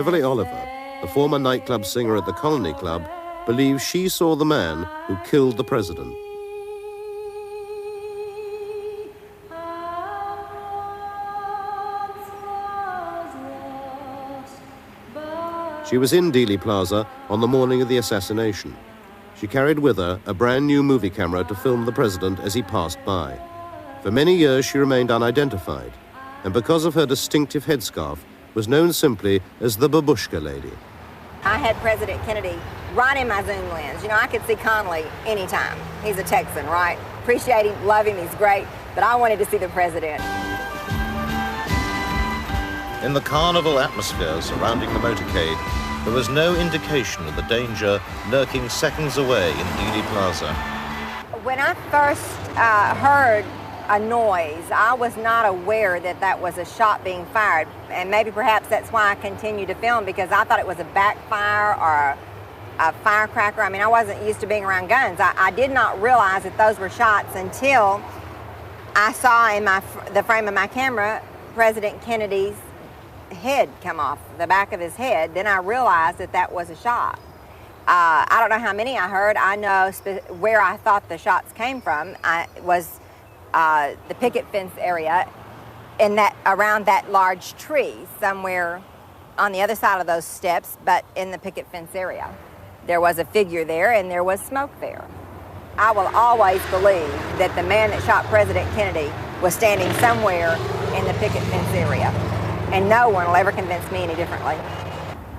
Beverly Oliver, the former nightclub singer at the Colony Club, believes she saw the man who killed the president. She was in Dealey Plaza on the morning of the assassination. She carried with her a brand new movie camera to film the president as he passed by. For many years she remained unidentified, and because of her distinctive headscarf, was known simply as the Babushka Lady. I had President Kennedy right in my zoom lens. You know, I could see Connally anytime. He's a Texan, right? Appreciate him, love him, he's great, but I wanted to see the president. In the carnival atmosphere surrounding the motorcade, there was no indication of the danger lurking seconds away in Dealey Plaza. When I first heard a noise, I was not aware that that was a shot being fired. And maybe perhaps that's why I continued to film, because I thought it was a backfire or a firecracker. I mean, I wasn't used to being around guns. I did not realize that those were shots until I saw in the frame of my camera President Kennedy's head come off the back of his head. Then I realized that that was a shot. I don't know how many I heard. I know where I thought the shots came from. Was the picket fence area, in that around that large tree somewhere on the other side of those steps, but in the picket fence area. There was a figure there and there was smoke there. I will always believe that the man that shot President Kennedy was standing somewhere in the picket fence area, and no one will ever convince me any differently.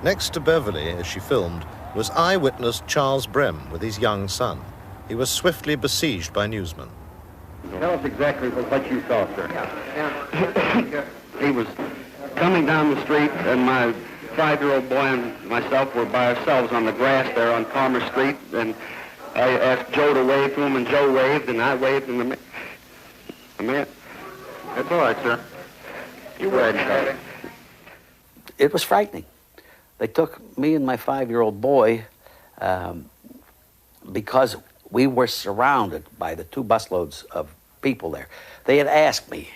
Next to Beverly, as she filmed, was eyewitness Charles Brem with his young son. He was swiftly besieged by newsmen. Tell us exactly what you saw, sir. He was coming down the street, and my 5-year-old boy and myself were by ourselves on the grass there on Palmer Street, and I asked Joe to wave to him, and Joe waved, and I waved, and the man... That's all right, sir. You go ahead, Charlie. It was frightening. They took me and my 5-year-old boy because we were surrounded by the 2 busloads of people there. They had asked me,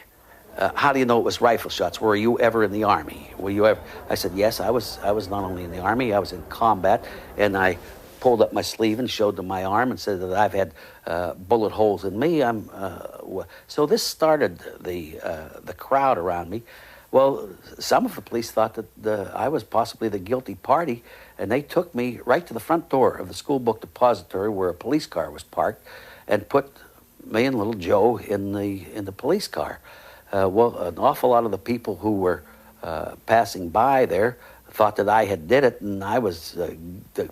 how do you know it was rifle shots? Were you ever in the Army? Were you ever? I said, yes, I was not only in the Army, I was in combat, and I pulled up my sleeve and showed them my arm and said that I've had bullet holes in me. So this started the crowd around me. Well, some of the police thought that I was possibly the guilty party, and they took me right to the front door of the school book depository where a police car was parked, and put me and little Joe in the police car. Well, an awful lot of the people who were passing by there thought that I had did it, and I was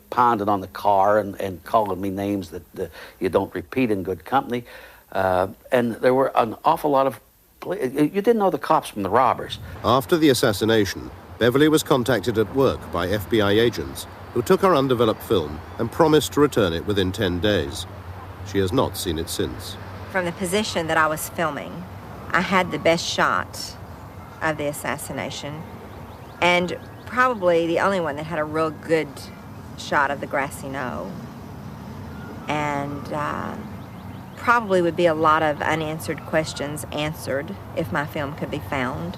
pounding on the car and calling me names that you don't repeat in good company. And there were an awful lot of... You didn't know the cops from the robbers. After the assassination, Beverly was contacted at work by FBI agents who took her undeveloped film and promised to return it within 10 days. She has not seen it since. From the position that I was filming, I had the best shot of the assassination, and probably the only one that had a real good shot of the grassy knoll. And probably would be a lot of unanswered questions answered if my film could be found.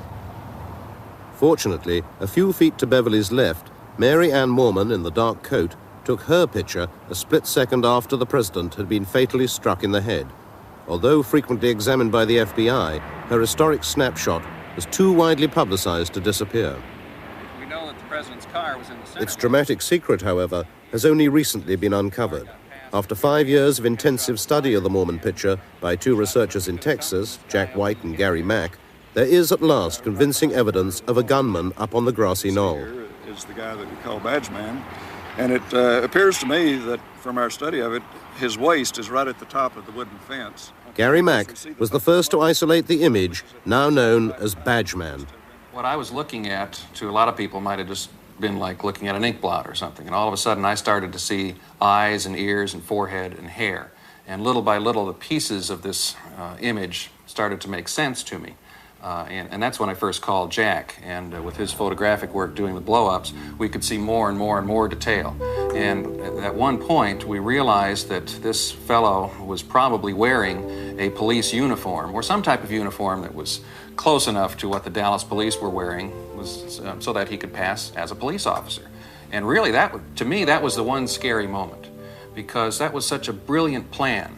Fortunately, a few feet to Beverly's left, Mary Ann Moorman in the dark coat took her picture a split second after the president had been fatally struck in the head. Although frequently examined by the FBI, her historic snapshot was too widely publicized to disappear. We know that the president's car was in the center. Its dramatic secret, however, has only recently been uncovered. After 5 years of intensive study of the Moorman picture by 2 researchers in Texas, Jack White and Gary Mack, there is at last convincing evidence of a gunman up on the grassy knoll. Here is the guy that we call Badge Man, and it appears to me that from our study of it, his waist is right at the top of the wooden fence. Gary Mack was the first to isolate the image, now known as Badge Man. What I was looking at, to a lot of people, might have just been like looking at an ink blot or something, and all of a sudden I started to see eyes and ears and forehead and hair, and little by little the pieces of this image started to make sense to me. And that's when I first called Jack, and with his photographic work doing the blow-ups, we could see more and more and more detail. And at one point, we realized that this fellow was probably wearing a police uniform, or some type of uniform that was close enough to what the Dallas police were wearing. was so that he could pass as a police officer. And really, to me, that was the one scary moment, because that was such a brilliant plan.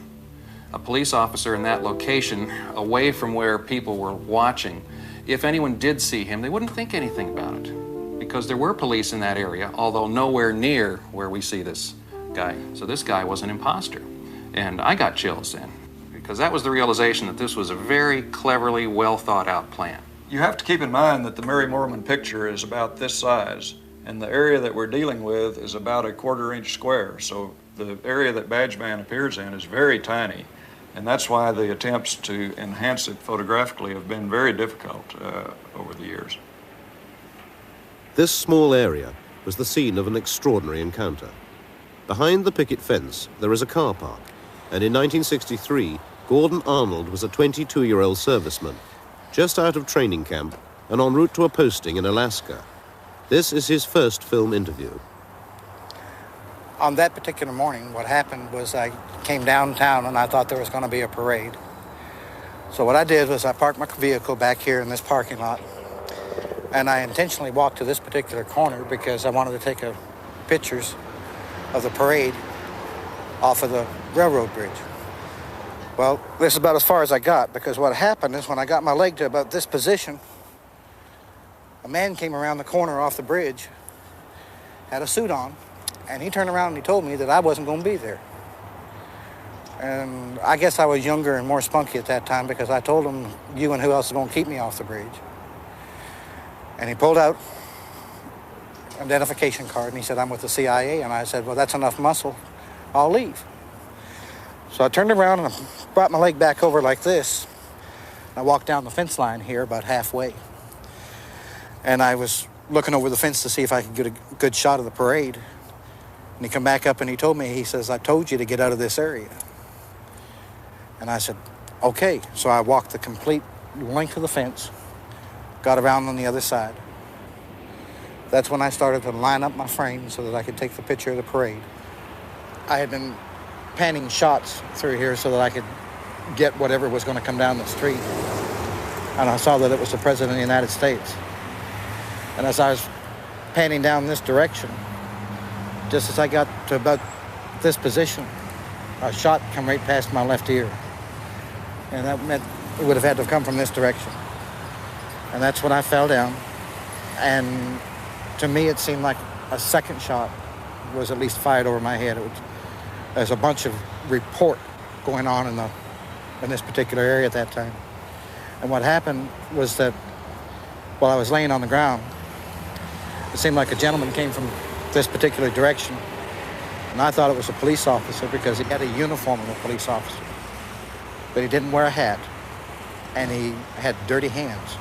A police officer in that location, away from where people were watching, if anyone did see him, they wouldn't think anything about it, because there were police in that area, although nowhere near where we see this guy. So this guy was an imposter. And I got chills then, because that was the realization that this was a very cleverly, well thought out plan. You have to keep in mind that the Mary Moorman picture is about this size, and the area that we're dealing with is about a 1/4 inch square. So the area that Badgeman appears in is very tiny, and that's why the attempts to enhance it photographically have been very difficult over the years. This small area was the scene of an extraordinary encounter. Behind the picket fence, there is a car park, and in 1963, Gordon Arnold was a 22-year-old serviceman, just out of training camp and en route to a posting in Alaska. This is his first film interview. On that particular morning, what happened was I came downtown and I thought there was going to be a parade. So what I did was I parked my vehicle back here in this parking lot, and I intentionally walked to this particular corner because I wanted to take pictures of the parade off of the railroad bridge. Well, this is about as far as I got, because what happened is when I got my leg to about this position, a man came around the corner off the bridge, had a suit on, and he turned around and he told me that I wasn't going to be there. And I guess I was younger and more spunky at that time, because I told him, you and who else is going to keep me off the bridge? And he pulled out an identification card and he said, I'm with the CIA. And I said, well, that's enough muscle. I'll leave. So I turned around and I brought my leg back over like this. I walked down the fence line here about halfway. And I was looking over the fence to see if I could get a good shot of the parade. And he come back up and he told me, he says, I told you to get out of this area. And I said, okay. So I walked the complete length of the fence, got around on the other side. That's when I started to line up my frame so that I could take the picture of the parade. I had been panning shots through here so that I could get whatever was going to come down the street. And I saw that it was the President of the United States. And as I was panning down this direction, just as I got to about this position, a shot come right past my left ear. And that meant it would have had to come from this direction. And that's when I fell down. And to me, it seemed like a second shot was at least fired over my head. There's a bunch of report going on in this particular area at that time. And what happened was that while I was laying on the ground, it seemed like a gentleman came from this particular direction. And I thought it was a police officer because he had a uniform of a police officer. But he didn't wear a hat, and he had dirty hands.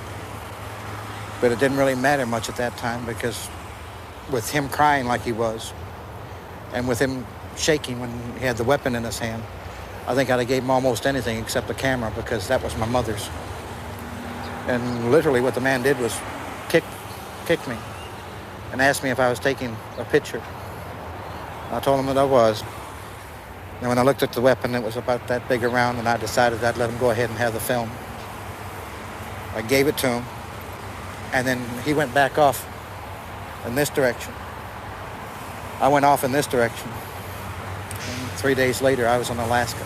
But it didn't really matter much at that time, because with him crying like he was, and with him shaking when he had the weapon in his hand, I think I'd have gave him almost anything except the camera, because that was my mother's. And literally what the man did was kick me and asked me if I was taking a picture. I told him that I was. And when I looked at the weapon, it was about that big around, and I decided I'd let him go ahead and have the film. I gave it to him, and then he went back off in this direction. I went off in this direction. And 3 days later, I was in Alaska.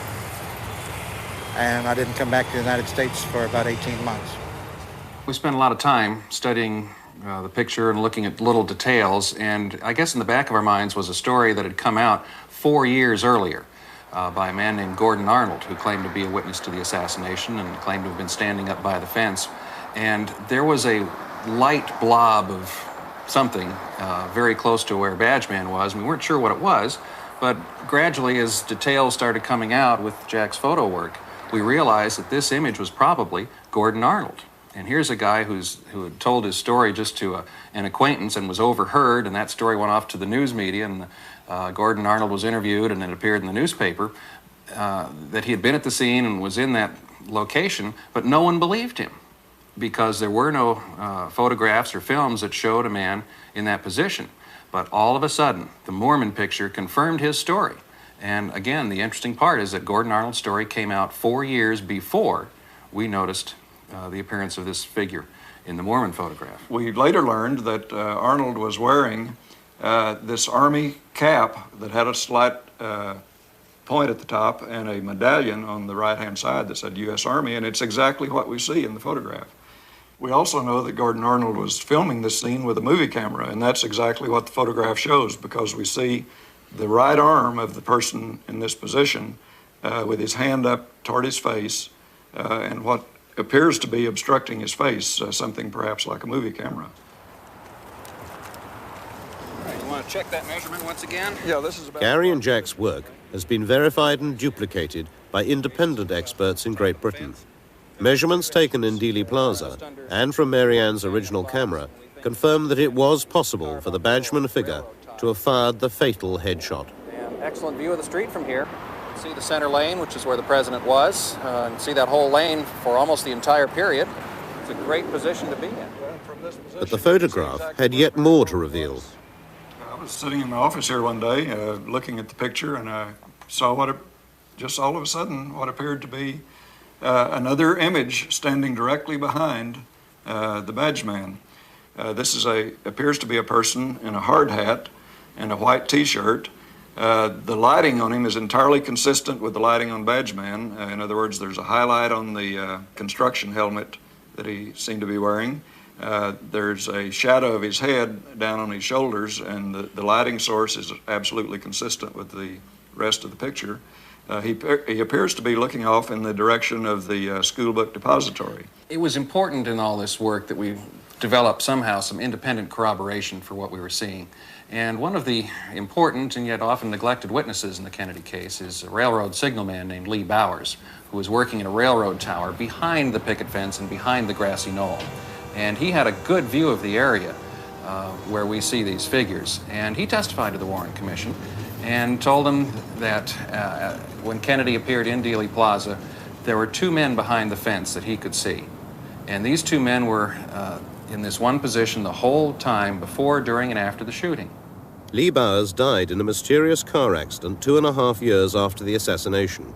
And I didn't come back to the United States for about 18 months. We spent a lot of time studying the picture and looking at little details, and I guess in the back of our minds was a story that had come out 4 years earlier by a man named Gordon Arnold, who claimed to be a witness to the assassination and claimed to have been standing up by the fence. And there was a light blob of something very close to where Badgeman was. We weren't sure what it was, but gradually as details started coming out with Jack's photo work, we realized that this image was probably Gordon Arnold. And here's a guy who had told his story just to an acquaintance and was overheard, and that story went off to the news media, and Gordon Arnold was interviewed, and it appeared in the newspaper that he had been at the scene and was in that location, but no one believed him because there were no photographs or films that showed a man in that position. But all of a sudden, the Moorman picture confirmed his story. And again, the interesting part is that Gordon Arnold's story came out 4 years before we noticed the appearance of this figure in the Mormon photograph. We later learned that Arnold was wearing this Army cap that had a slight point at the top and a medallion on the right-hand side that said U.S. Army, and it's exactly what we see in the photograph. We also know that Gordon Arnold was filming this scene with a movie camera, and that's exactly what the photograph shows, because we see the right arm of the person in this position with his hand up toward his face and what appears to be obstructing his face, something perhaps like a movie camera. All right, you want to check that measurement once again? Yeah, this is about... Gary and Jack's work has been verified and duplicated by independent experts in Great Britain. Measurements taken in Dealey Plaza and from Mary Ann's original camera confirm that it was possible for the Badgeman figure to have fired the fatal headshot. And excellent view of the street from here. See the center lane, which is where the president was, and see that whole lane for almost the entire period. It's a great position to be in. But the photograph had yet more to reveal. I was sitting in my office here one day looking at the picture, and I saw just all of a sudden what appeared to be another image standing directly behind the Badgeman. This appears to be a person in a hard hat and a white T-shirt. The lighting on him is entirely consistent with the lighting on Badgeman. In other words, there's a highlight on the construction helmet that he seemed to be wearing. There's a shadow of his head down on his shoulders, and the lighting source is absolutely consistent with the rest of the picture. He appears to be looking off in the direction of the school book depository. It was important in all this work that we develop somehow some independent corroboration for what we were seeing. And one of the important and yet often neglected witnesses in the Kennedy case is a railroad signalman named Lee Bowers, who was working in a railroad tower behind the picket fence and behind the grassy knoll. And he had a good view of the area where we see these figures. And he testified to the Warren Commission and told them that when Kennedy appeared in Dealey Plaza, there were two men behind the fence that he could see. And these two men were in this one position the whole time before, during, and after the shooting. Lee Bowers died in a mysterious car accident 2.5 years after the assassination.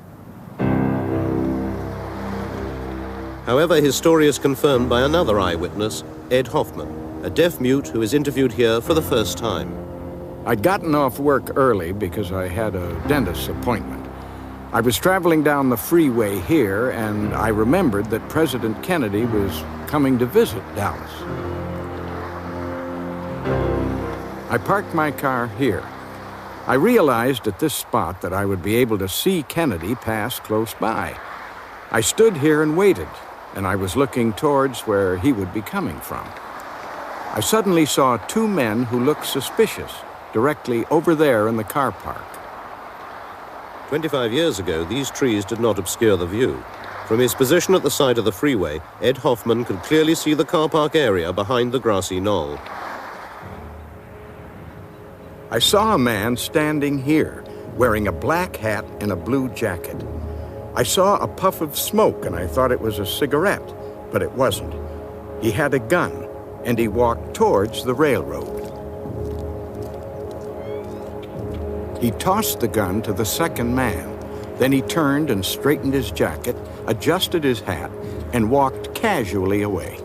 However, his story is confirmed by another eyewitness, Ed Hoffman, a deaf mute who is interviewed here for the first time. I'd gotten off work early because I had a dentist's appointment. I was traveling down the freeway here, and I remembered that President Kennedy was coming to visit Dallas. I parked my car here. I realized at this spot that I would be able to see Kennedy pass close by. I stood here and waited, and I was looking towards where he would be coming from. I suddenly saw two men who looked suspicious directly over there in the car park. 25 years ago, these trees did not obscure the view. From his position at the side of the freeway, Ed Hoffman could clearly see the car park area behind the grassy knoll. I saw a man standing here, wearing a black hat and a blue jacket. I saw a puff of smoke, and I thought it was a cigarette, but it wasn't. He had a gun, and he walked towards the railroad. He tossed the gun to the second man. Then he turned and straightened his jacket, adjusted his hat, and walked casually away.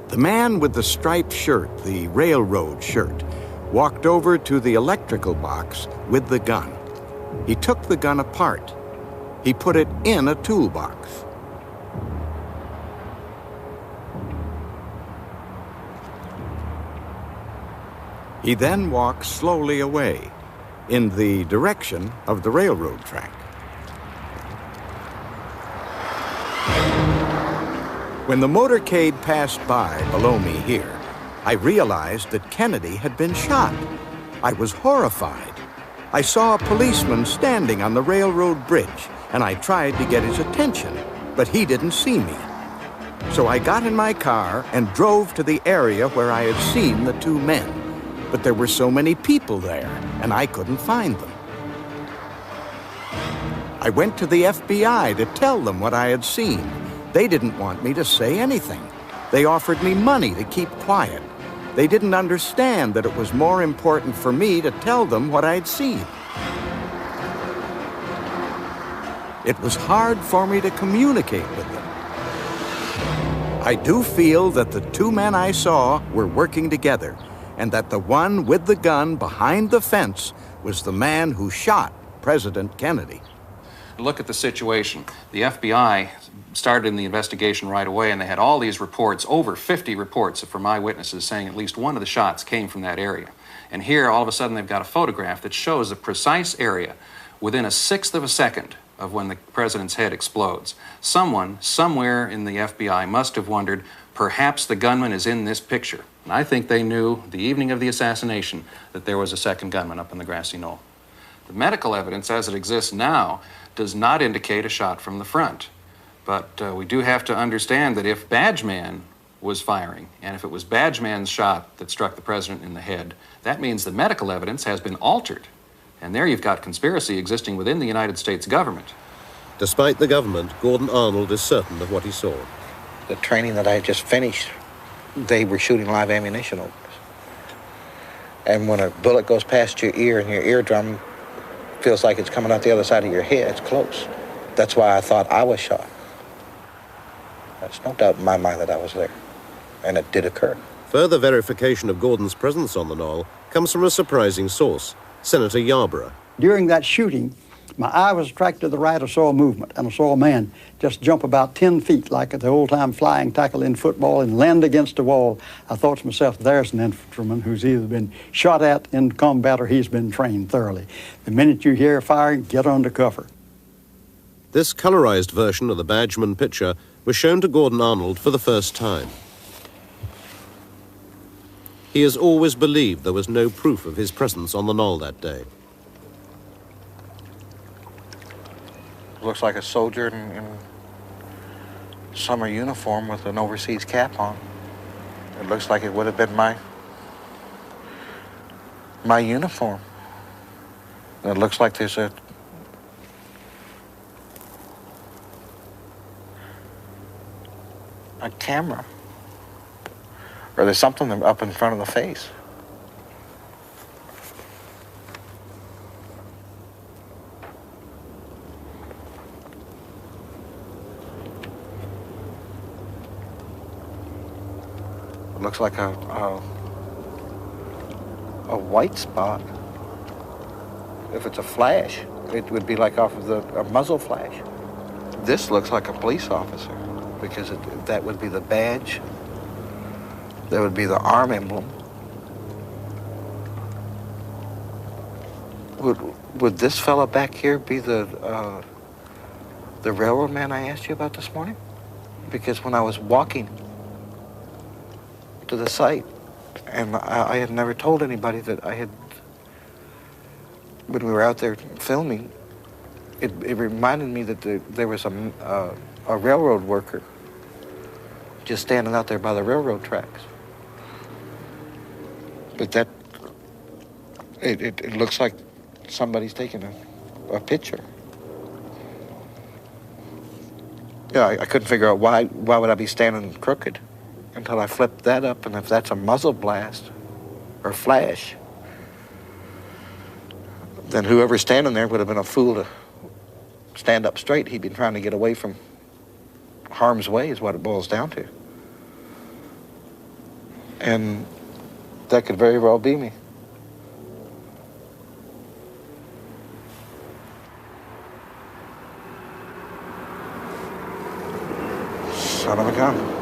The man with the striped shirt, the railroad shirt, walked over to the electrical box with the gun. He took the gun apart. He put it in a toolbox. He then walked slowly away in the direction of the railroad track. When the motorcade passed by below me here, I realized that Kennedy had been shot. I was horrified. I saw a policeman standing on the railroad bridge, and I tried to get his attention, but he didn't see me. So I got in my car and drove to the area where I had seen the two men. But there were so many people there, and I couldn't find them. I went to the FBI to tell them what I had seen. They didn't want me to say anything. They offered me money to keep quiet. They didn't understand that it was more important for me to tell them what I'd seen. It was hard for me to communicate with them. I do feel that the two men I saw were working together, and that the one with the gun behind the fence was the man who shot President Kennedy. Look at the situation. The FBI started in the investigation right away, and they had all these reports, over 50 reports from eyewitnesses saying at least one of the shots came from that area. And here, all of a sudden, they've got a photograph that shows the precise area within a sixth of a second of when the president's head explodes. Someone, somewhere in the FBI must have wondered, perhaps the gunman is in this picture. And I think they knew the evening of the assassination that there was a second gunman up on the grassy knoll. The medical evidence as it exists now does not indicate a shot from the front. But we do have to understand that if Badgeman was firing, and if it was Badgeman's shot that struck the president in the head, that means the medical evidence has been altered. And there you've got conspiracy existing within the United States government. Despite the government, Gordon Arnold is certain of what he saw. The training that I had just finished, they were shooting live ammunition over us. And when a bullet goes past your ear and your eardrum feels like it's coming out the other side of your head, it's close. That's why I thought I was shot. There's no doubt in my mind that I was there, and it did occur. Further verification of Gordon's presence on the knoll comes from a surprising source, Senator Yarborough. During that shooting, my eye was attracted to the right. I saw a movement, and I saw a man just jump about 10 feet like the old-time flying tackle in football and land against the wall. I thought to myself, there's an infantryman who's either been shot at in combat or he's been trained thoroughly. The minute you hear firing, get under cover. This colorized version of the Badgeman picture was shown to Gordon Arnold for the first time. He has always believed there was no proof of his presence on the knoll that day. Looks like a soldier in summer uniform with an overseas cap on. It looks like it would have been my uniform. And it looks like there's a camera. Or there's something up in front of the face. It looks like a white spot. If it's a flash, it would be like off of a muzzle flash. This looks like a police officer because that would be the badge. That would be the arm emblem. Would this fella back here be the railroad man I asked you about this morning? Because when I was walking to the site, and I had never told anybody that I had, when we were out there filming, it reminded me that there was a railroad worker just standing out there by the railroad tracks. But it looks like somebody's taking a picture. Yeah, I couldn't figure out why would I be standing crooked until I flipped that up, and if that's a muzzle blast or flash, then whoever's standing there would have been a fool to stand up straight. He'd been trying to get away from harm's way is what it boils down to. And that could very well be me. Son of a gun.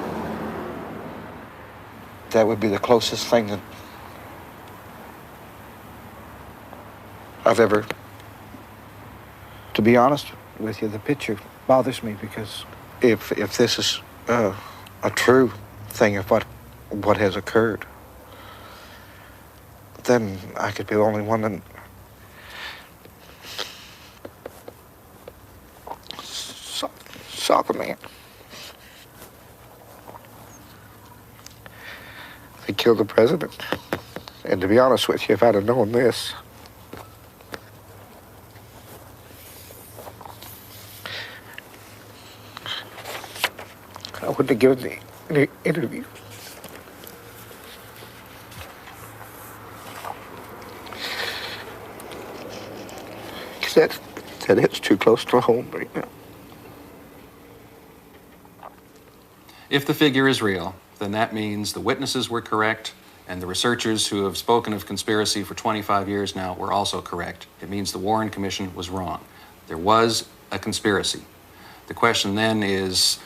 That would be the closest thing that I've ever, to be honest with you, the picture bothers me because if this is a true thing of what has occurred, then I could be the only one that saw the man. They killed the president. And to be honest with you, if I'd have known this, I wouldn't have given the interview. That hits too close to home right now. If the figure is real, then that means the witnesses were correct and the researchers who have spoken of conspiracy for 25 years now were also correct. It means the Warren Commission was wrong. There was a conspiracy. The question then is,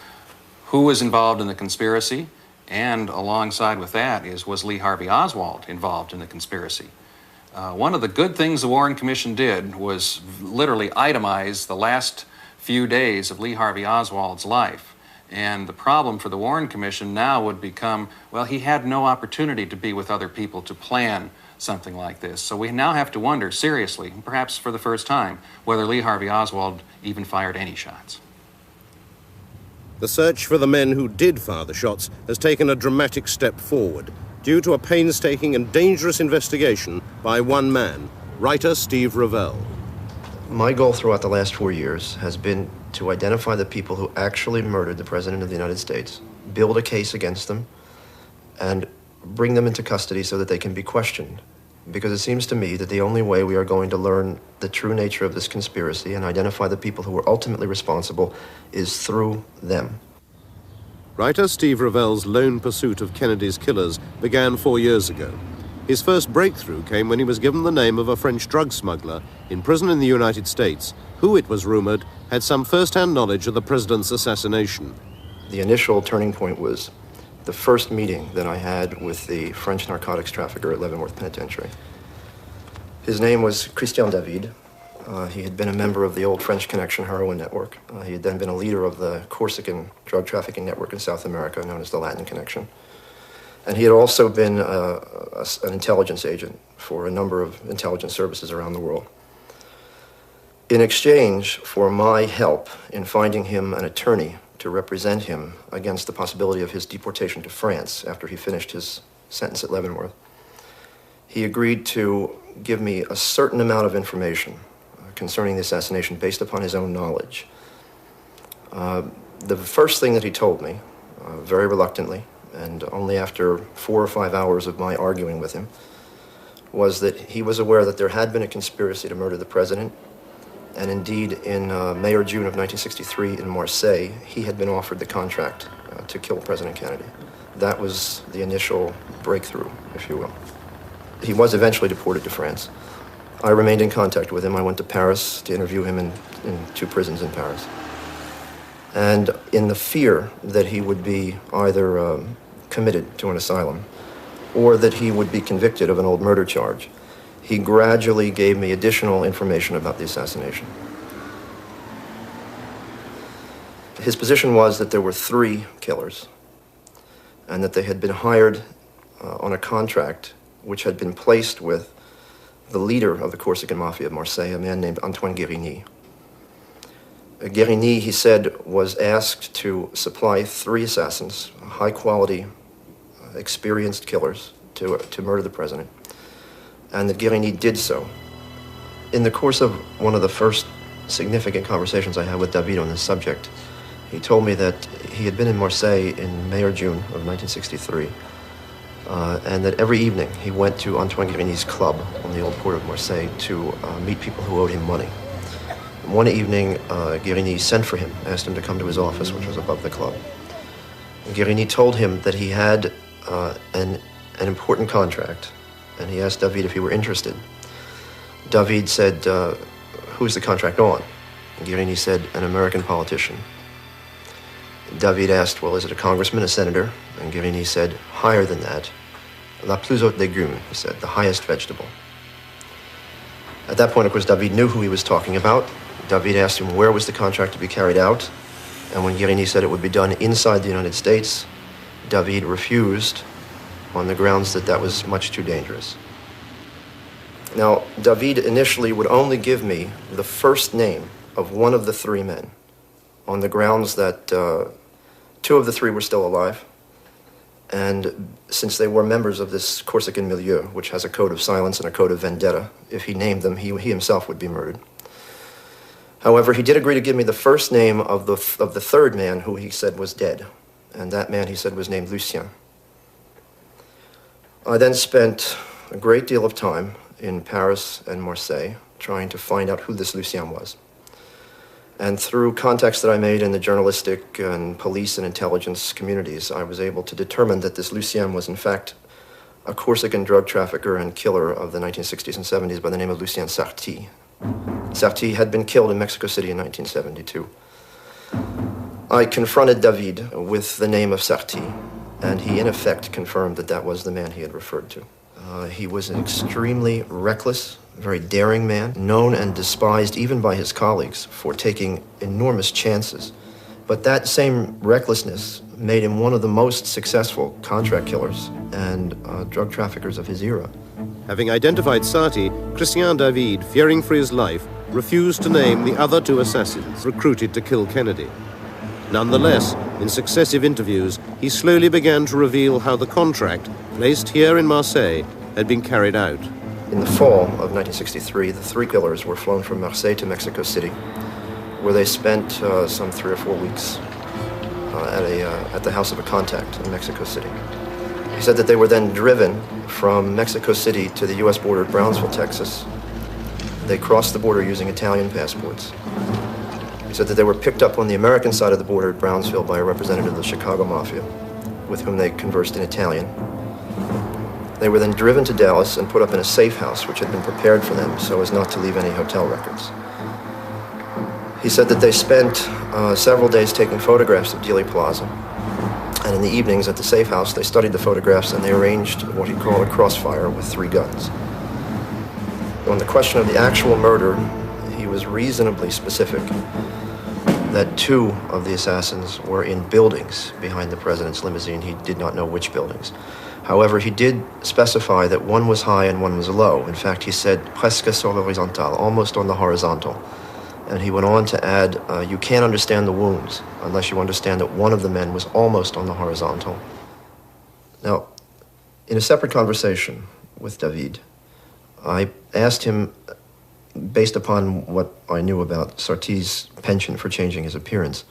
who was involved in the conspiracy? And alongside with that is, was Lee Harvey Oswald involved in the conspiracy? One of the good things the Warren Commission did was literally itemize the last few days of Lee Harvey Oswald's life. And the problem for the Warren Commission now would become, well, he had no opportunity to be with other people to plan something like this. So we now have to wonder seriously, perhaps for the first time, whether Lee Harvey Oswald even fired any shots. The search for the men who did fire the shots has taken a dramatic step forward due to a painstaking and dangerous investigation by one man, writer Steve Revell. My goal throughout the last 4 years has been to identify the people who actually murdered the President of the United States, build a case against them, and bring them into custody so that they can be questioned. Because it seems to me that the only way we are going to learn the true nature of this conspiracy and identify the people who were ultimately responsible is through them. Writer Steve Revell's lone pursuit of Kennedy's killers began 4 years ago. His first breakthrough came when he was given the name of a French drug smuggler in prison in the United States, who, it was rumored, had some first-hand knowledge of the president's assassination. The initial turning point was the first meeting that I had with the French narcotics trafficker at Leavenworth Penitentiary. His name was Christian David. He had been a member of the old French Connection heroin network. He had then been a leader of the Corsican drug trafficking network in South America, known as the Latin Connection. And he had also been an intelligence agent for a number of intelligence services around the world. In exchange for my help in finding him an attorney to represent him against the possibility of his deportation to France after he finished his sentence at Leavenworth, he agreed to give me a certain amount of information concerning the assassination based upon his own knowledge. The first thing that he told me, very reluctantly, and only after 4 or 5 hours of my arguing with him, was that he was aware that there had been a conspiracy to murder the president, and indeed in May or June of 1963 in Marseille, he had been offered the contract to kill President Kennedy. That was the initial breakthrough, if you will. He was eventually deported to France. I remained in contact with him. I went to Paris to interview him in 2 prisons in Paris. And in the fear that he would be either committed to an asylum or that he would be convicted of an old murder charge, he gradually gave me additional information about the assassination. His position was that there were 3 killers and that they had been hired on a contract which had been placed with the leader of the Corsican Mafia of Marseille, a man named Antoine Guérigny. Guérigny, he said, was asked to supply 3 assassins, high-quality, experienced killers, to murder the president, and that Guérigny did so. In the course of one of the first significant conversations I had with David on this subject, he told me that he had been in Marseille in May or June of 1963, and that every evening he went to Antoine Guérigny's club on the old port of Marseille to meet people who owed him money. One evening, Guérigny sent for him, asked him to come to his office, which was above the club. And Guérigny told him that he had an important contract, and he asked David if he were interested. David said, who's the contract on? And Guérigny said, an American politician. David asked, well, is it a congressman, a senator? And Guérigny said, higher than that. La plus haute légume, he said, the highest vegetable. At that point, of course, David knew who he was talking about. David asked him where was the contract to be carried out, and when Guérigny said it would be done inside the United States, David refused on the grounds that that was much too dangerous. Now, David initially would only give me the first name of one of the 3 men on the grounds that 2 of the 3 were still alive, and since they were members of this Corsican milieu, which has a code of silence and a code of vendetta, if he named them, he himself would be murdered. However, he did agree to give me the first name of the 3rd man who he said was dead, and that man, he said, was named Lucien. I then spent a great deal of time in Paris and Marseille trying to find out who this Lucien was. And through contacts that I made in the journalistic and police and intelligence communities, I was able to determine that this Lucien was in fact a Corsican drug trafficker and killer of the 1960s and 70s by the name of Lucien Sarti. Sarti had been killed in Mexico City in 1972. I confronted David with the name of Sarti, and he in effect confirmed that that was the man he had referred to. He was an extremely reckless, very daring man, known and despised even by his colleagues for taking enormous chances. But that same recklessness made him one of the most successful contract killers and drug traffickers of his era. Having identified Sarti, Christian David, fearing for his life, refused to name the other two assassins recruited to kill Kennedy. Nonetheless, in successive interviews, he slowly began to reveal how the contract, placed here in Marseille, had been carried out. In the fall of 1963, the three killers were flown from Marseille to Mexico City, where they spent some 3 or 4 weeks at the house of a contact in Mexico City. He said that they were then driven from Mexico City to the U.S. border at Brownsville, Texas. They crossed the border using Italian passports. He said that they were picked up on the American side of the border at Brownsville by a representative of the Chicago Mafia, with whom they conversed in Italian. They were then driven to Dallas and put up in a safe house which had been prepared for them so as not to leave any hotel records. He said that they spent several days taking photographs of Dealey Plaza, and in the evenings at the safe house they studied the photographs and they arranged what he called a crossfire with 3 guns. On the question of the actual murder, he was reasonably specific that 2 of the assassins were in buildings behind the president's limousine. He did not know which buildings. However, he did specify that one was high and one was low. In fact, he said presque sur l'horizontale, almost on the horizontal. And he went on to add, you can't understand the wounds unless you understand that one of the men was almost on the horizontal. Now, in a separate conversation with David, I asked him, based upon what I knew about Sarti's penchant for changing his appearance,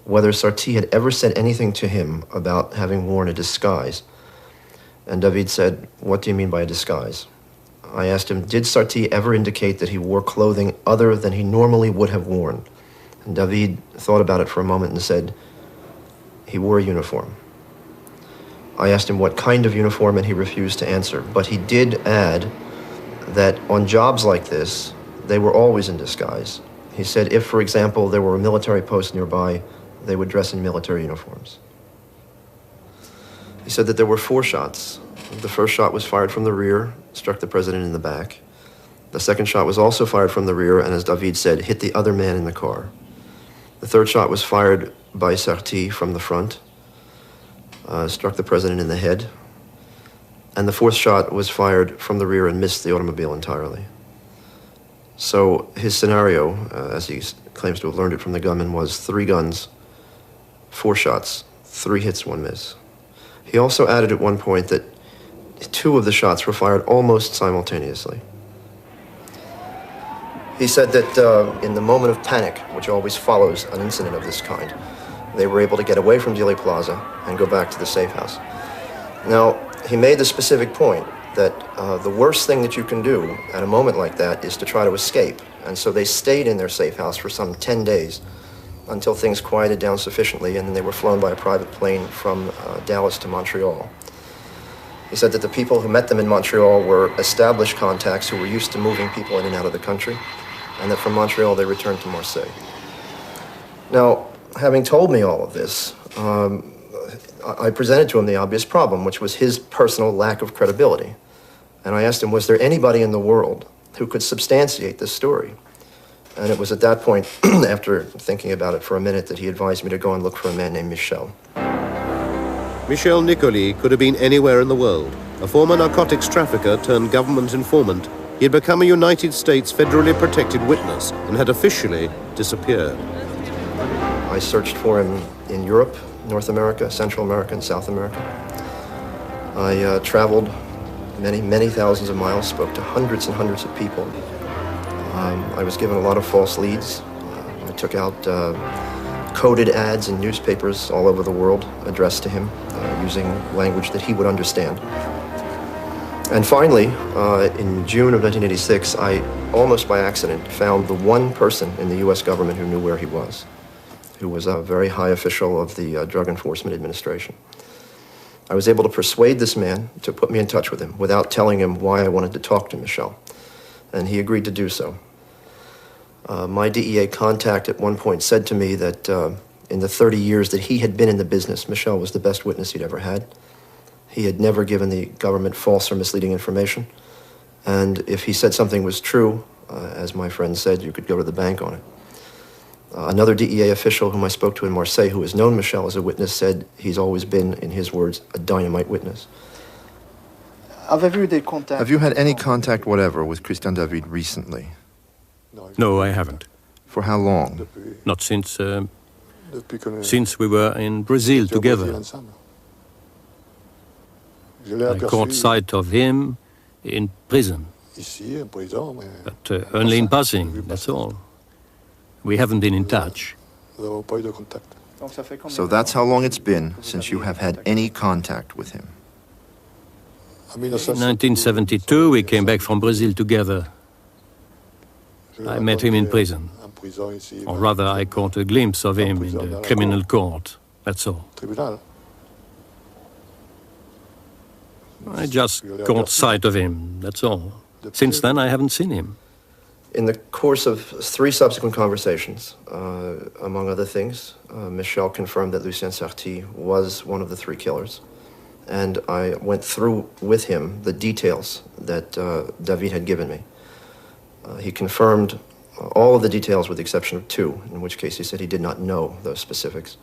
whether Sarti had ever said anything to him about having worn a disguise. And David said, "What do you mean by a disguise?" I asked him, did Sarti ever indicate that he wore clothing other than he normally would have worn? And David thought about it for a moment and said, he wore a uniform. I asked him what kind of uniform, and he refused to answer. But he did add that on jobs like this, they were always in disguise. He said if, for example, there were a military post nearby, they would dress in military uniforms. He said that there were 4 shots. The first shot was fired from the rear, struck the president in the back. The second shot was also fired from the rear, and as David said, hit the other man in the car. The third shot was fired by Sarti from the front, struck the president in the head. And the 4th shot was fired from the rear and missed the automobile entirely. So his scenario, as he claims to have learned it from the gunman, was 3 guns, 4 shots, 3 hits, 1 miss. He also added at one point that 2 of the shots were fired almost simultaneously. He said that in the moment of panic, which always follows an incident of this kind, they were able to get away from Dealey Plaza and go back to the safe house. Now, he made the specific point that the worst thing that you can do at a moment like that is to try to escape. And so they stayed in their safe house for some 10 days until things quieted down sufficiently, and then they were flown by a private plane from Dallas to Montreal. He said that the people who met them in Montreal were established contacts who were used to moving people in and out of the country, and that from Montreal they returned to Marseille. Now, having told me all of this, I presented to him the obvious problem, which was his personal lack of credibility. And I asked him, was there anybody in the world who could substantiate this story? And it was at that point, after thinking about it for a minute, that he advised me to go and look for a man named Michel. Michel Nicoli could have been anywhere in the world. A former narcotics trafficker turned government informant, he had become a United States federally protected witness and had officially disappeared. I searched for him in Europe, North America, Central America, and South America. I traveled many thousands of miles, spoke to hundreds and hundreds of people. I was given a lot of false leads. I took out coded ads in newspapers all over the world addressed to him using language that he would understand. And finally, in June of 1986, I, almost by accident, found the one person in the U.S. government who knew where he was, who was a very high official of the Drug Enforcement Administration. I was able to persuade this man to put me in touch with him without telling him why I wanted to talk to Michel, and he agreed to do so. My DEA contact at one point said to me that in the 30 years that he had been in the business, Michel was the best witness he'd ever had. He had never given the government false or misleading information, and if he said something was true, as my friend said, you could go to the bank on it. Another DEA official whom I spoke to in Marseille, who has known Michel as a witness, said he's always been, in his words, a dynamite witness. Have you had any contact whatever with Christian David recently? No, I haven't. For how long? Not since we were in Brazil together. I caught sight of him in prison, but only in passing, that's all. We haven't been in touch. So that's how long it's been since you have had any contact with him. In 1972, we came back from Brazil together. I met him in prison. Or rather, I caught a glimpse of him in the criminal court, that's all. I just caught sight of him, that's all. Since then, I haven't seen him. In the course of 3 subsequent conversations, among other things, Michel confirmed that Lucien Sarty was one of the 3 killers. And I went through with him the details that David had given me. He confirmed all of the details with the exception of 2, in which case he said he did not know those specifics.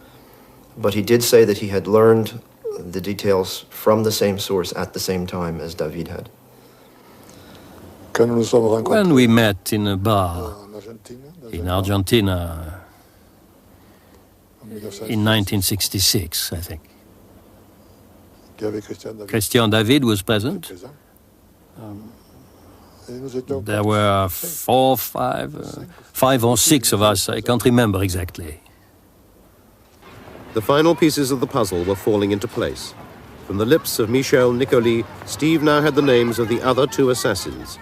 But he did say that he had learned the details from the same source at the same time as David had. When we met in a bar in Argentina in 1966, I think. Christian David was present. There were 5 or 6 of us, I can't remember exactly. The final pieces of the puzzle were falling into place. From the lips of Michel Nicoli, Steve now had the names of the other 2 assassins.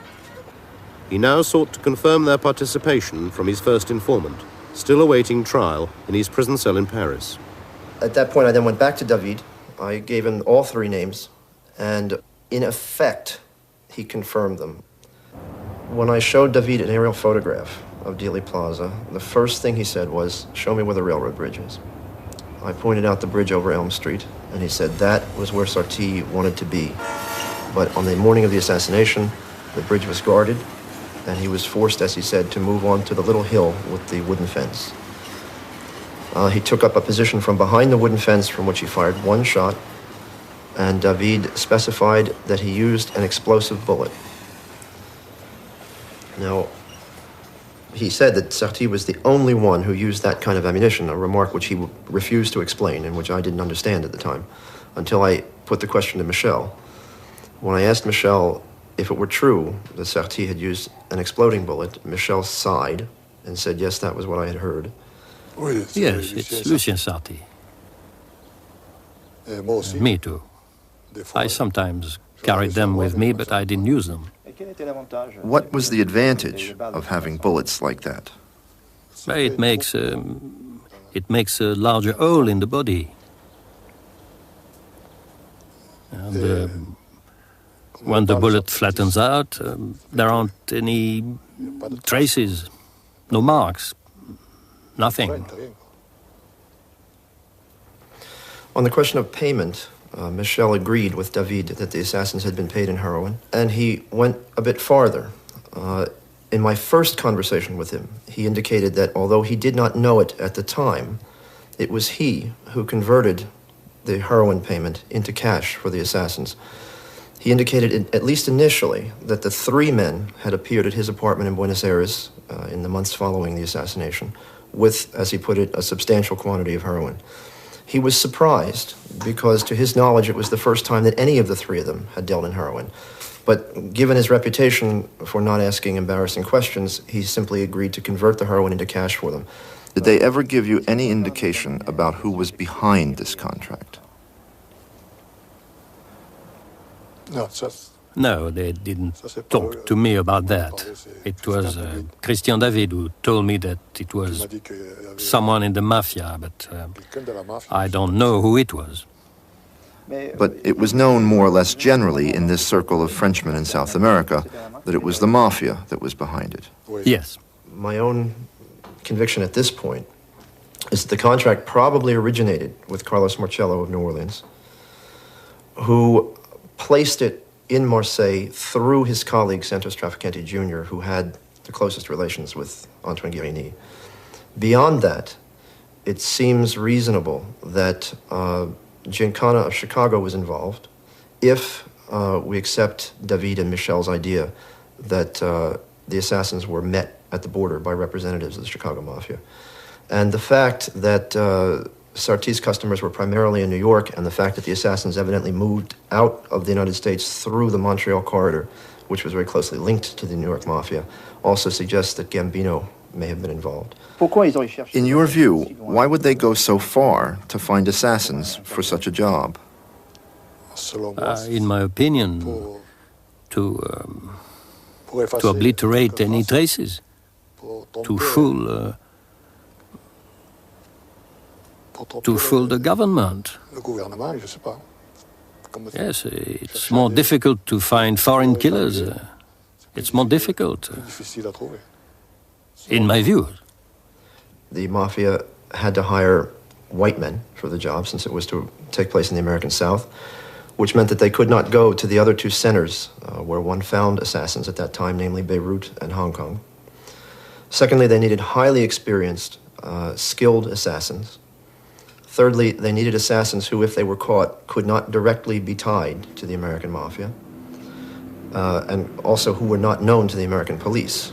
He now sought to confirm their participation from his first informant, still awaiting trial in his prison cell in Paris. At that point, I then went back to David. I gave him all 3 names, and in effect, he confirmed them. When I showed David an aerial photograph of Dealey Plaza, the first thing he said was, "Show me where the railroad bridge is." I pointed out the bridge over Elm Street, and he said that was where Sarty wanted to be. But on the morning of the assassination, the bridge was guarded, and he was forced, as he said, to move on to the little hill with the wooden fence. He took up a position from behind the wooden fence from which he fired 1 shot, and David specified that he used an explosive bullet. Now, he said that Sarty was the only one who used that kind of ammunition, a remark which he refused to explain and which I didn't understand at the time, until I put the question to Michel. When I asked Michel if it were true that Sarty had used an exploding bullet, Michel sighed and said, yes, that was what I had heard. Yes, it's Lucien Sarty. Me too. I sometimes carried them with me, but I didn't use them. What was the advantage of having bullets like that? It makes a larger hole in the body. And when the bullet flattens out, there aren't any traces, no marks, nothing. On the question of payment, Michel agreed with David that the assassins had been paid in heroin, and he went a bit farther. In my first conversation with him, he indicated that although he did not know it at the time, it was he who converted the heroin payment into cash for the assassins. He indicated, at least initially, that the 3 men had appeared at his apartment in Buenos Aires in the months following the assassination with, as he put it, a substantial quantity of heroin. He was surprised because, to his knowledge, it was the first time that any of the 3 of them had dealt in heroin. But given his reputation for not asking embarrassing questions, he simply agreed to convert the heroin into cash for them. Did they ever give you any indication about who was behind this contract? No, they didn't talk to me about that. It was Christian David who told me that it was someone in the mafia, but I don't know who it was. But it was known more or less generally in this circle of Frenchmen in South America that it was the mafia that was behind it. Yes. My own conviction at this point is that the contract probably originated with Carlos Marcello of New Orleans, who placed it in Marseille through his colleague Santos Traficante Jr., who had the closest relations with Antoine Guérini. Beyond that, it seems reasonable that Giancana of Chicago was involved, if we accept David and Michel's idea that the assassins were met at the border by representatives of the Chicago Mafia. And the fact that Sarti's customers were primarily in New York, and the fact that the assassins evidently moved out of the United States through the Montreal corridor, which was very closely linked to the New York Mafia, also suggests that Gambino may have been involved. In your view, why would they go so far to find assassins for such a job? In my opinion, to obliterate any traces, to fool the government. Yes, it's more difficult to find foreign killers. It's more difficult, in my view. The Mafia had to hire white men for the job, since it was to take place in the American South, which meant that they could not go to the other two centers where one found assassins at that time, namely Beirut and Hong Kong. Secondly, they needed highly experienced, skilled assassins. Thirdly, they needed assassins who, if they were caught, could not directly be tied to the American Mafia, and also who were not known to the American police.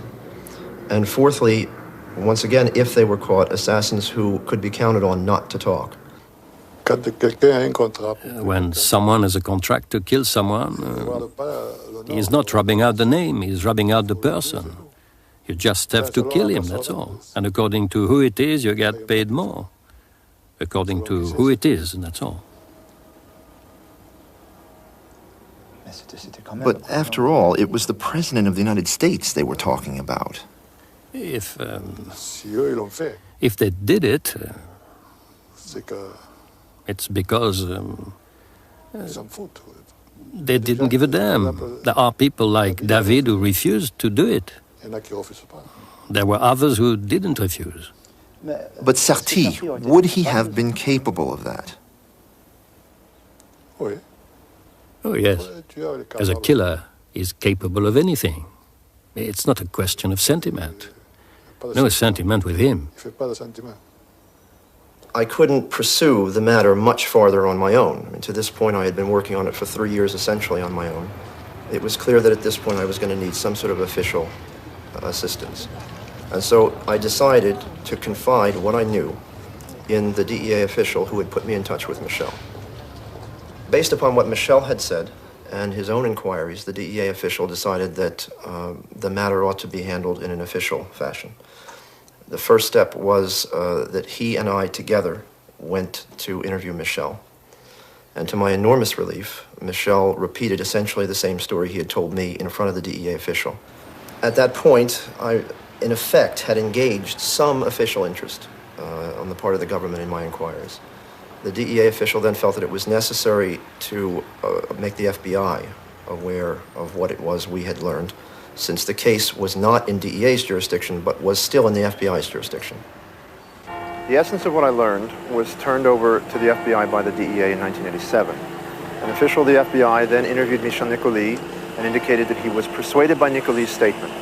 And fourthly, once again, if they were caught, assassins who could be counted on not to talk. When someone has a contract to kill someone, he's not rubbing out the name, he's rubbing out the person. You just have to kill him, that's all. And according to who it is, you get paid more. According to who it is, and that's all. But after all, it was the President of the United States they were talking about. If they did it, it's because they didn't give a damn. There are people like David who refused to do it. There were others who didn't refuse. But Sarti, would he have been capable of that? Oh, yes. As a killer, he's capable of anything. It's not a question of sentiment. No sentiment with him. I couldn't pursue the matter much farther on my own. I mean, to this point, I had been working on it for 3 years, essentially on my own. It was clear that at this point I was going to need some sort of official assistance. And so I decided to confide what I knew in the DEA official who had put me in touch with Michel. Based upon what Michel had said and his own inquiries, the DEA official decided that the matter ought to be handled in an official fashion. The first step was that he and I together went to interview Michel. And to my enormous relief, Michel repeated essentially the same story he had told me in front of the DEA official. At that point, I, in effect, had engaged some official interest on the part of the government in my inquiries. The DEA official then felt that it was necessary to make the FBI aware of what it was we had learned, since the case was not in DEA's jurisdiction, but was still in the FBI's jurisdiction. The essence of what I learned was turned over to the FBI by the DEA in 1987. An official of the FBI then interviewed Michel Nicoly and indicated that he was persuaded by Nicoly's statement.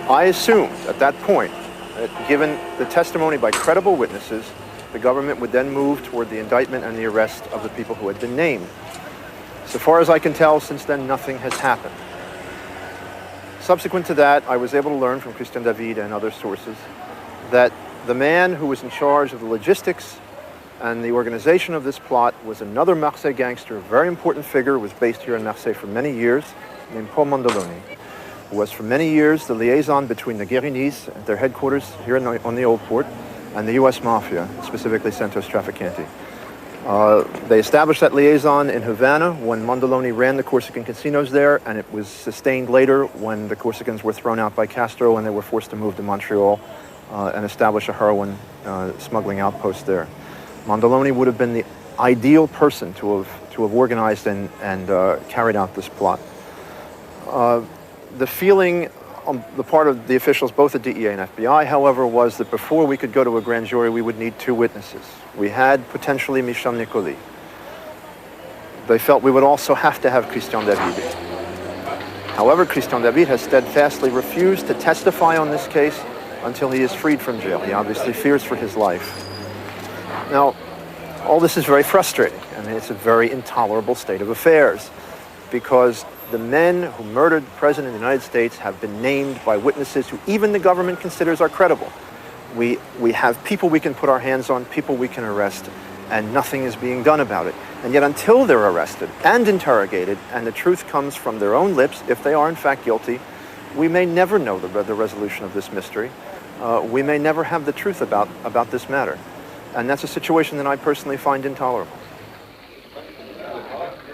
I assumed at that point that given the testimony by credible witnesses, the government would then move toward the indictment and the arrest of the people who had been named. So far as I can tell, since then, nothing has happened. Subsequent to that, I was able to learn from Christian David and other sources that the man who was in charge of the logistics and the organization of this plot was another Marseille gangster, a very important figure, was based here in Marseille for many years, named Paul Mondoloni, who was for many years the liaison between the Guérinis at their headquarters here on the Old Port and the U.S. Mafia, specifically Santos Traficante. They established that liaison in Havana when Mondoloni ran the Corsican casinos there, and it was sustained later when the Corsicans were thrown out by Castro and they were forced to move to Montreal and establish a heroin smuggling outpost there. Mondoloni would have been the ideal person to have organized and carried out this plot. The feeling on the part of the officials, both the DEA and FBI, however, was that before we could go to a grand jury, we would need two witnesses. We had potentially Michel Nicolai. They felt we would also have to have Christian David. However, Christian David has steadfastly refused to testify on this case until he is freed from jail. He obviously fears for his life. Now, all this is very frustrating. I mean, it's a very intolerable state of affairs because the men who murdered the President of the United States have been named by witnesses who even the government considers are credible. We have people we can put our hands on, people we can arrest, and nothing is being done about it. And yet until they're arrested and interrogated and the truth comes from their own lips, if they are in fact guilty, we may never know the resolution of this mystery. We may never have the truth about this matter. And that's a situation that I personally find intolerable.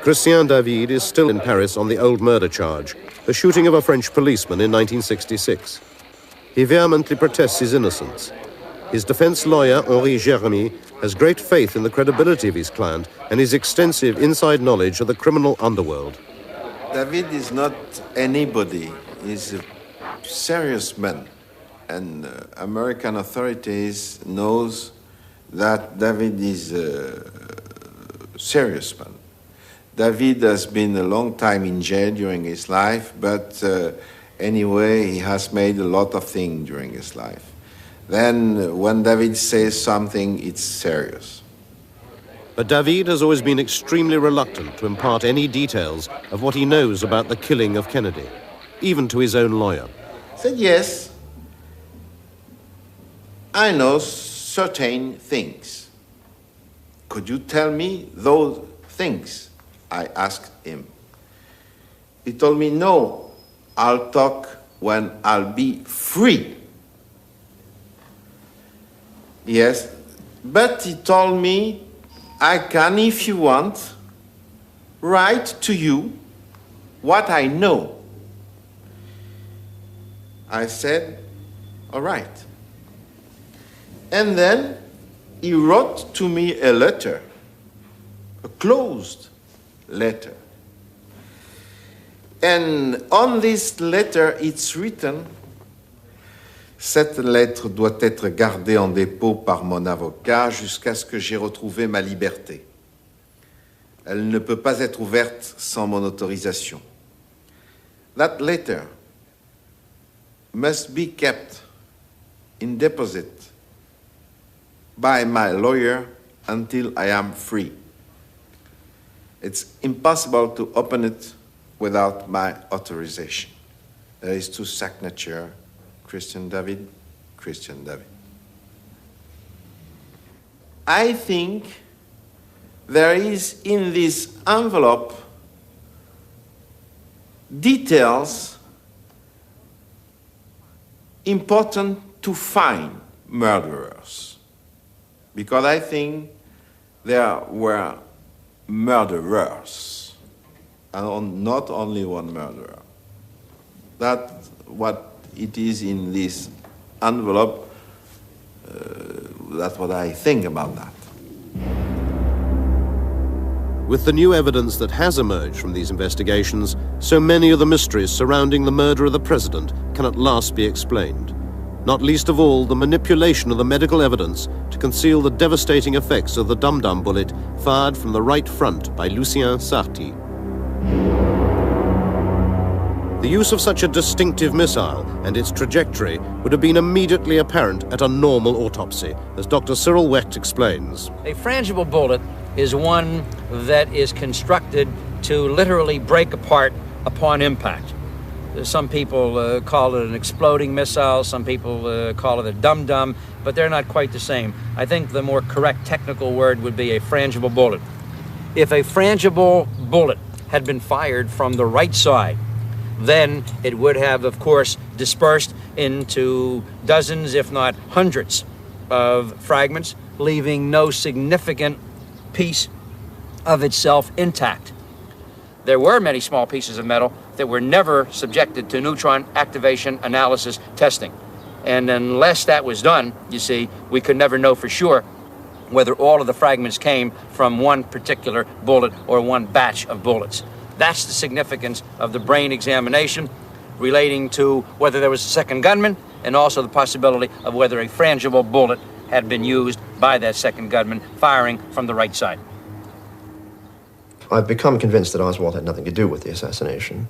Christian David is still in Paris on the old murder charge, the shooting of a French policeman in 1966. He vehemently protests his innocence. His defense lawyer, Henri Jérémy, has great faith in the credibility of his client and his extensive inside knowledge of the criminal underworld. David is not anybody. He's a serious man. And American authorities knows that David is a serious man. David has been a long time in jail during his life, but anyway, he has made a lot of things during his life. Then when David says something, it's serious. But David has always been extremely reluctant to impart any details of what he knows about the killing of Kennedy, even to his own lawyer. He said, yes, I know certain things. Could you tell me those things? I asked him. He told me, no, I'll talk when I'll be free. Yes, but he told me, I can, if you want, write to you what I know. I said, all right. And then he wrote to me a letter, a closed letter. And on this letter, it's written, cette lettre doit être gardée en dépôt par mon avocat jusqu'à ce que j'ai retrouvé ma liberté. Elle ne peut pas être ouverte sans mon autorisation. That letter must be kept in deposit by my lawyer until I am free. It's impossible to open it without my authorization. There is two signatures, Christian David, Christian David. I think there is in this envelope details important to find murderers, because I think there were murderers, and not only one murderer. That's what it is in this envelope. That's what I think about that. With the new evidence that has emerged from these investigations, so many of the mysteries surrounding the murder of the president can at last be explained. Not least of all, the manipulation of the medical evidence to conceal the devastating effects of the dum-dum bullet fired from the right front by Lucien Sarti. The use of such a distinctive missile and its trajectory would have been immediately apparent at a normal autopsy, as Dr. Cyril Wecht explains. A frangible bullet is one that is constructed to literally break apart upon impact. Some people call it an exploding missile, some people call it a dum-dum, but they're not quite the same. I think the more correct technical word would be a frangible bullet. If a frangible bullet had been fired from the right side, then it would have, of course, dispersed into dozens, if not hundreds, of fragments, leaving no significant piece of itself intact. There were many small pieces of metal that were never subjected to neutron activation analysis testing. And unless that was done, you see, we could never know for sure whether all of the fragments came from one particular bullet or one batch of bullets. That's the significance of the brain examination relating to whether there was a second gunman and also the possibility of whether a frangible bullet had been used by that second gunman firing from the right side. I've become convinced that Oswald had nothing to do with the assassination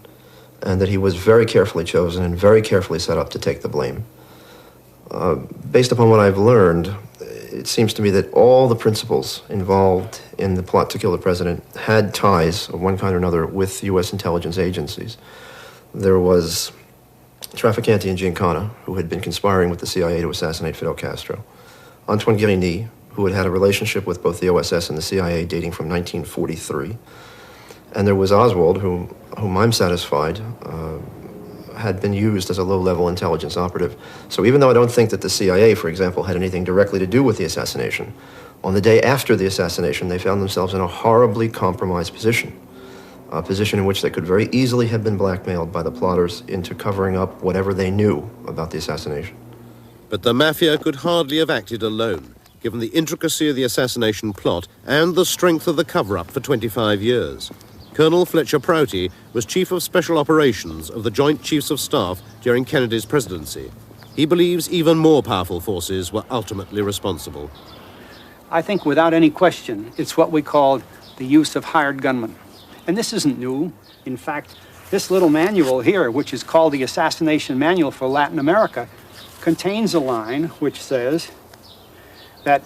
and that he was very carefully chosen and very carefully set up to take the blame. Based upon what I've learned, it seems to me that all the principals involved in the plot to kill the president had ties of one kind or another with U.S. intelligence agencies. There was Trafficante and Giancana, who had been conspiring with the CIA to assassinate Fidel Castro. Antoine Guérini, who had had a relationship with both the OSS and the CIA dating from 1943. And there was Oswald, whom I'm satisfied had been used as a low-level intelligence operative. So even though I don't think that the CIA, for example, had anything directly to do with the assassination, on the day after the assassination, they found themselves in a horribly compromised position, a position in which they could very easily have been blackmailed by the plotters into covering up whatever they knew about the assassination. But the mafia could hardly have acted alone, given the intricacy of the assassination plot and the strength of the cover-up for 25 years. Colonel Fletcher Prouty was Chief of Special Operations of the Joint Chiefs of Staff during Kennedy's presidency. He believes even more powerful forces were ultimately responsible. I think without any question, it's what we call the use of hired gunmen. And this isn't new. In fact, this little manual here, which is called the Assassination Manual for Latin America, contains a line which says that,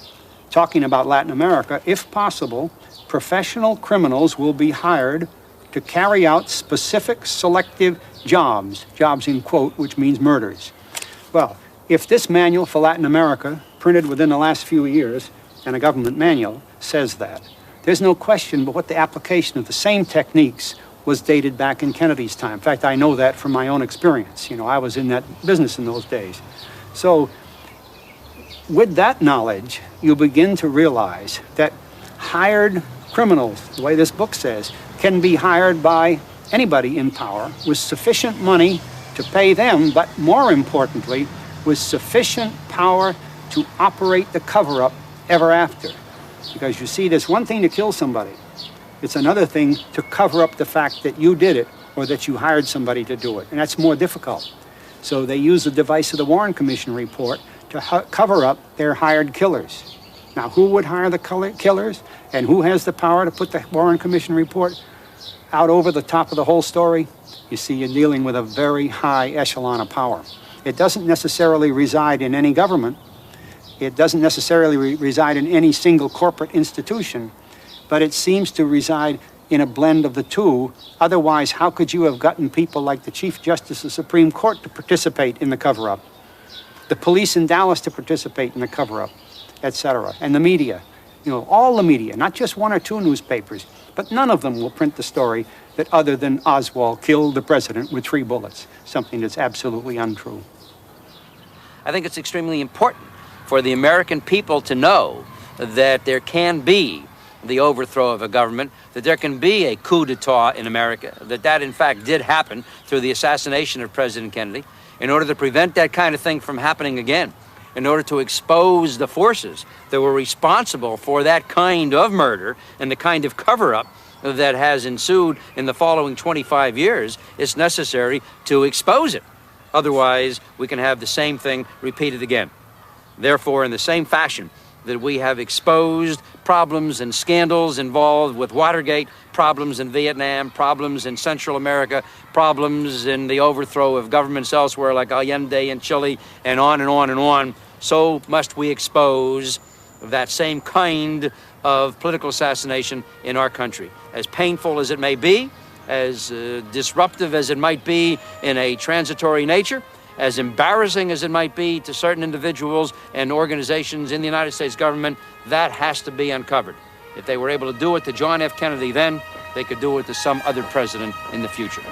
talking about Latin America, if possible, professional criminals will be hired to carry out specific selective jobs in quote, which means murders. Well, if this manual for Latin America, printed within the last few years, and a government manual, says that, there's no question but what the application of the same techniques was dated back in Kennedy's time. In fact, I know that from my own experience. You know, I was in that business in those days. So, with that knowledge, you begin to realize that hired criminals, the way this book says, can be hired by anybody in power with sufficient money to pay them, but more importantly, with sufficient power to operate the cover-up ever after. Because you see, there's one thing to kill somebody. It's another thing to cover up the fact that you did it or that you hired somebody to do it, and that's more difficult. So they use the device of the Warren Commission report to cover up their hired killers. Now, who would hire the killers, and who has the power to put the Warren Commission report out over the top of the whole story? You see, you're dealing with a very high echelon of power. It doesn't necessarily reside in any government. It doesn't necessarily reside in any single corporate institution, but it seems to reside in a blend of the two. Otherwise, how could you have gotten people like the Chief Justice of the Supreme Court to participate in the cover-up, the police in Dallas to participate in the cover-up, etc., and the media? You know, all the media, not just one or two newspapers, but none of them will print the story that other than Oswald killed the president with 3 bullets, something that's absolutely untrue. I think it's extremely important for the American people to know that there can be the overthrow of a government, that there can be a coup d'etat in America, that in fact did happen through the assassination of President Kennedy. In order to prevent that kind of thing from happening again, in order to expose the forces that were responsible for that kind of murder and the kind of cover-up that has ensued in the following 25 years, it's necessary to expose it. Otherwise, we can have the same thing repeated again. Therefore, in the same fashion that we have exposed problems and scandals involved with Watergate, problems in Vietnam, problems in Central America, problems in the overthrow of governments elsewhere like Allende in Chile, and on and on and on, so must we expose that same kind of political assassination in our country. As painful as it may be, as disruptive as it might be in a transitory nature, as embarrassing as it might be to certain individuals and organizations in the United States government, that has to be uncovered. If they were able to do it to John F. Kennedy then, they could do it to some other president in the future.